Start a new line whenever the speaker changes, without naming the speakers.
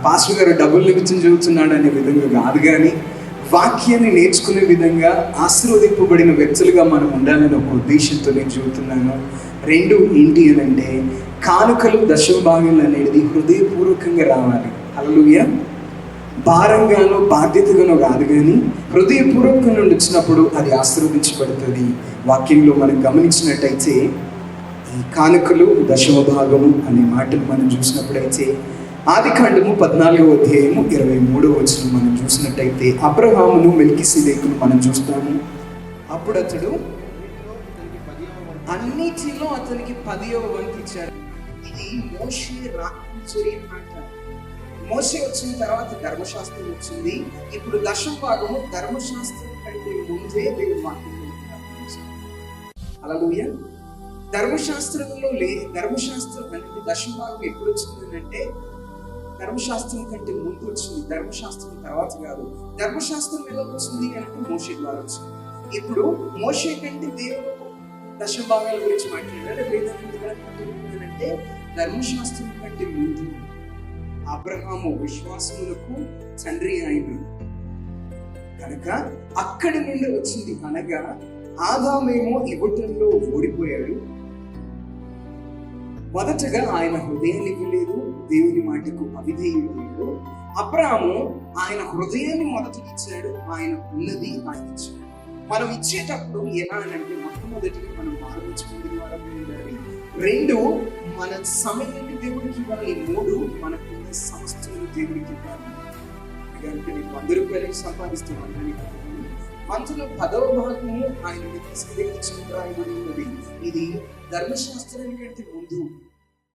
Pastor గారు డబ్బులు నిమిత్తం చదువుతున్నాడు అనే విధంగా కాదు, కానీ వాక్యాన్ని నేర్చుకునే విధంగా ఆశీర్వదింపబడిన వ్యక్తులుగా మనం ఉండాలని ఒక ఉద్దేశంతో నేను చెబుతున్నాను. రెండు ఏంటి అని అంటే, కానుకలు దశమ భాగాలు అనేది హృదయపూర్వకంగా రావాలి. హల్లెలూయా. భారంగానో బాధ్యతగానో కాదు, కానీ హృదయపూర్వకంగా నుండి వచ్చినప్పుడు అది ఆశీర్వదించబడుతుంది. వాక్యంలో మనం గమనించినట్టయితే ఈ కానుకలు దశమ భాగము అనే మాటలు మనం చూసినప్పుడైతే ఆదికాండము 14:23 మనం చూసినట్టయితే అబ్రహామును మెల్కీసెదెకును మనం చూస్తాము. అప్పుడు అతడు అన్నిటిలో అతనికి 10వ వంతు ఇచ్చాడు. ఇది మోషే రాకముందు మాట. మోషే వచ్చిన తర్వాత ధర్మశాస్త్రం వచ్చింది. ఇప్పుడు దశమ భాగము ధర్మశాస్త్రం కంటే ముందే దేవుని వాక్యంలో హల్లెలూయా. ధర్మశాస్త్రం అంటే దశమ భాగం ఎప్పుడు వచ్చింది అంటే ధర్మశాస్త్రం కంటే ముందు వచ్చింది, ధర్మశాస్త్రం తర్వాత కాదు. ధర్మశాస్త్రం ఎలా వచ్చింది అంటే మోషే ద్వారా వచ్చింది. ఇప్పుడు మోషే కంటే దేవుడు దశమ భాగాల గురించి మాట్లాడాడు. అంటే ధర్మశాస్త్రం కంటే ముందు అబ్రహాము విశ్వాసములకు తండ్రి అయిన కనుక అక్కడి నుండి వచ్చింది. అనగా ఆదామేమో ఇవ్వటంలో ఓడిపోయాడు. మొదటగా ఆయన హృదయాన్ని ఇవ్వలేదు, దేవుని మాటకు అవిధేయుడు. అబ్రహాము ఆయన హృదయాన్ని మొదట ఇచ్చాడు, ఆయన ఉన్నది ఆయన ఇచ్చాడు. మనం ఇచ్చేటప్పుడు ఎలా అంటే మొట్టమొదటిగా మనం మారవచ్చుకునే ద్వారా ఉండాలి. రెండు, మన సమయాన్ని దేవుడికి ఇవ్వాలి. మూడు, మనకున్న సమస్యలు దేవుడికి ఇవ్వాలి. అంటే నేను 100 రూపాయలు సంపాదిస్తున్నాను, మంచులో 10వ భాగము ఆయన తీసుకెళ్ళి ఉన్నది. ఇది ధర్మశాస్త్రానికంటే ముందు